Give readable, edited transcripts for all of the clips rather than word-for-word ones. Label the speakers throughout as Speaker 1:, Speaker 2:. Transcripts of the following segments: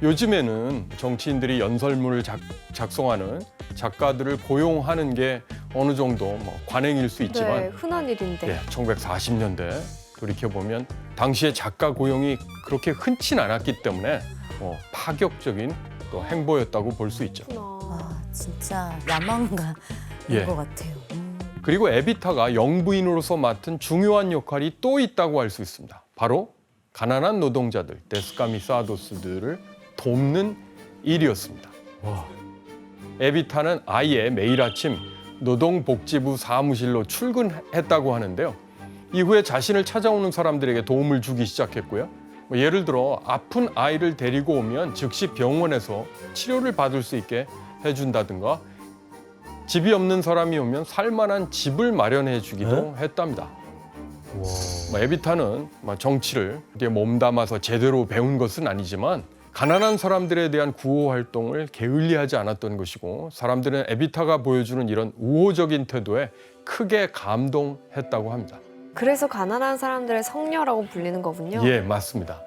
Speaker 1: 요즘에는 정치인들이 연설문을 작성하는 작가들을 고용하는 게 어느 정도 관행일 수 있지만
Speaker 2: 네, 흔한 일인데.
Speaker 1: 1940년대 돌이켜보면 당시에 작가 고용이 그렇게 흔치 않았기 때문에 파격적인 또 행보였다고 볼 수 있죠.
Speaker 2: 그렇구나.
Speaker 3: 진짜 야망가인
Speaker 1: 예.
Speaker 3: 것 같아요.
Speaker 1: 그리고 에비타가 영부인으로서 맡은 중요한 역할이 또 있다고 할 수 있습니다. 바로 가난한 노동자들, 데스카미사도스들을 돕는 일이었습니다. 에비타는 아예 매일 아침 노동복지부 사무실로 출근했다고 하는데요. 이후에 자신을 찾아오는 사람들에게 도움을 주기 시작했고요. 예를 들어 아픈 아이를 데리고 오면 즉시 병원에서 치료를 받을 수 있게 해준다든가 집이 없는 사람이 오면 살만한 집을 마련해 주기도 했답니다. 에비타는 정치를 몸담아서 제대로 배운 것은 아니지만 가난한 사람들에 대한 구호 활동을 게을리하지 않았던 것이고 사람들은 에비타가 보여주는 이런 우호적인 태도에 크게 감동했다고 합니다.
Speaker 2: 그래서 가난한 사람들의 성녀라고 불리는 거군요.
Speaker 1: 예, 맞습니다.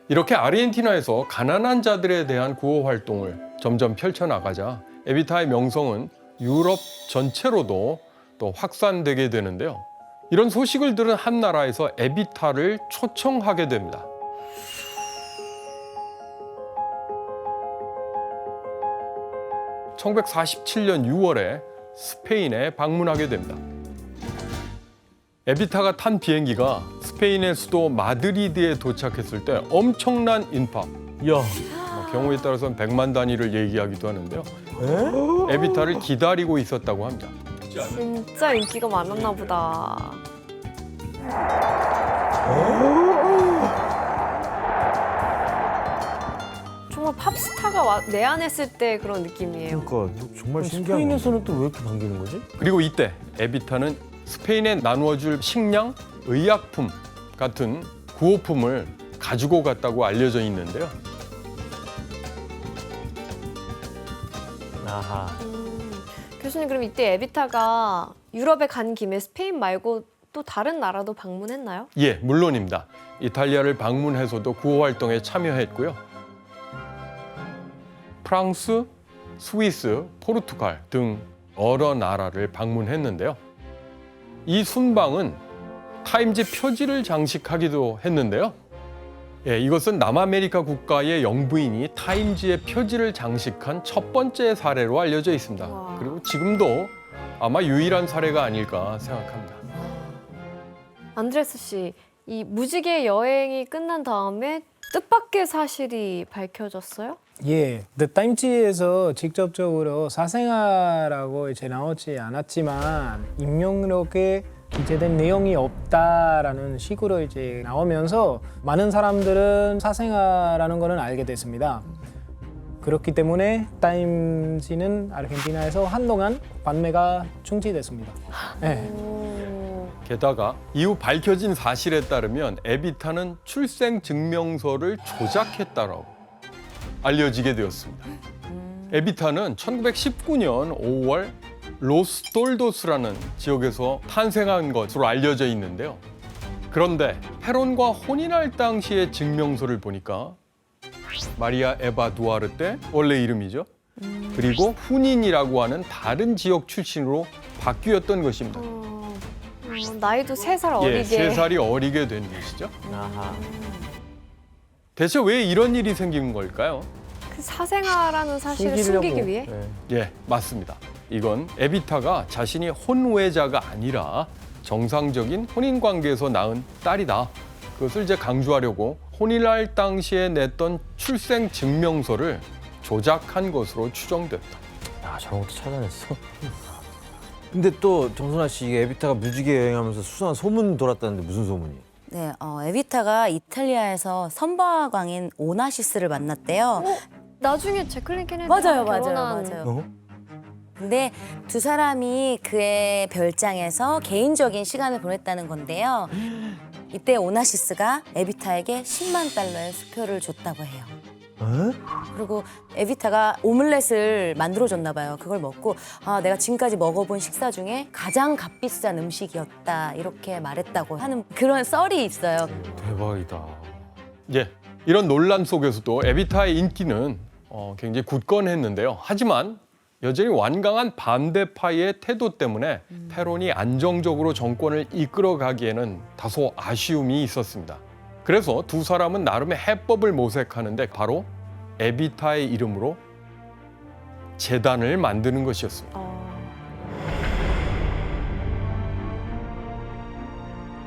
Speaker 1: 이렇게 아르헨티나에서 가난한 자들에 대한 구호 활동을 점점 펼쳐나가자 에비타의 명성은 유럽 전체로도 또 확산되게 되는데요. 이런 소식을 들은 한 나라에서 에비타를 초청하게 됩니다. (1947년 6월에) 스페인에 방문하게 됩니다. 에비타가 탄 비행기가 스페인의 수도 마드리드에 도착했을 때 엄청난 인파, 경우에 따라서는 100만 단위를 얘기하기도 하는데요. 에비타를 기다리고 있었다고 합니다.
Speaker 2: 진짜 인기가 많았나 보다. 정말 팝스타가 내한했을 때 그런 느낌이에요.
Speaker 4: 그러니까 정말 신기한.
Speaker 5: 스페인에서는 또 왜 이렇게 반기는 거지?
Speaker 1: 그리고 이때 에비타는 스페인에 나누어줄 식량, 의약품 같은 구호품을 가지고 갔다고 알려져 있는데요.
Speaker 5: 아하.
Speaker 2: 교수님, 그럼 이때 에비타가 유럽에 간 김에 스페인 말고 또 다른 나라도 방문했나요?
Speaker 1: 예, 물론입니다. 이탈리아를 방문해서도 구호 활동에 참여했고요. 프랑스, 스위스, 포르투갈 등 여러 나라를 방문했는데요. 이 순방은 타임지 표지를 장식하기도 했는데요. 이것은 남아메리카 국가의 영부인이 타임지의 표지를 장식한 첫 번째 사례로 알려져 있습니다.
Speaker 2: 와.
Speaker 1: 그리고 지금도 아마 유일한 사례가 아닐까 생각합니다.
Speaker 2: 안드레스 씨, 이 무지개 여행이 끝난 다음에 뜻밖의 사실이 밝혀졌어요?
Speaker 6: 예, The Times에서 직접적으로 사생아라고 이제 나오지 않았지만 임명록에 기재된 내용이 없다라는 식으로 이제 나오면서 많은 사람들은 사생아라는 거는 알게 됐습니다. 그렇기 때문에 타임지는 아르헨티나에서 한동안 판매가 중지됐습니다. 네.
Speaker 1: 게다가 이후 밝혀진 사실에 따르면 에비타는 출생 증명서를 조작했다라고 알려지게 되었습니다. 에비타는 1919년 5월 로스톨도스라는 지역에서 탄생한 것으로 알려져 있는데요. 그런데 헤론과 혼인할 당시의 증명서를 보니까 마리아 에바 두아르테, 원래 이름이죠. 그리고 훈인이라고 하는 다른 지역 출신으로 바뀌었던 것입니다.
Speaker 2: 나이도 3살
Speaker 1: 예,
Speaker 2: 어리게.
Speaker 1: 3살이 어리게 된 것이죠.
Speaker 5: 아하.
Speaker 1: 대체 왜 이런 일이 생긴 걸까요?
Speaker 2: 그 사생아라는 사실을 숨기기 위해?
Speaker 1: 예, 맞습니다. 이건 에비타가 자신이 혼외자가 아니라 정상적인 혼인 관계에서 낳은 딸이다. 그것을 이제 강조하려고 혼인할 당시에 냈던 출생 증명서를 조작한 것으로 추정됐다.
Speaker 5: 아, 저런 것도 찾아냈어?
Speaker 4: 근데 또 정선아 씨, 이게 에비타가 무지개 여행하면서 수상한 소문 돌았다는데 무슨 소문이에요?
Speaker 3: 네, 에비타가 이탈리아에서 선박왕인 오나시스를 만났대요.
Speaker 2: 나중에 제클린 케네디
Speaker 3: 맞아요. 근데 두 사람이 그의 별장에서 개인적인 시간을 보냈다는 건데요. 이때 오나시스가 에비타에게 10만 달러의 수표를 줬다고 해요. 그리고 에비타가 오믈렛을 만들어줬나 봐요. 그걸 먹고 내가 지금까지 먹어본 식사 중에 가장 값비싼 음식이었다 이렇게 말했다고 하는 그런 썰이 있어요.
Speaker 1: 대박이다. 예, 이런 논란 속에서도 에비타의 인기는 굉장히 굳건했는데요. 하지만 여전히 완강한 반대파의 태도 때문에 페론이 안정적으로 정권을 이끌어가기에는 다소 아쉬움이 있었습니다. 그래서 두 사람은 나름의 해법을 모색하는데 바로 에비타의 이름으로 재단을 만드는 것이었습니다.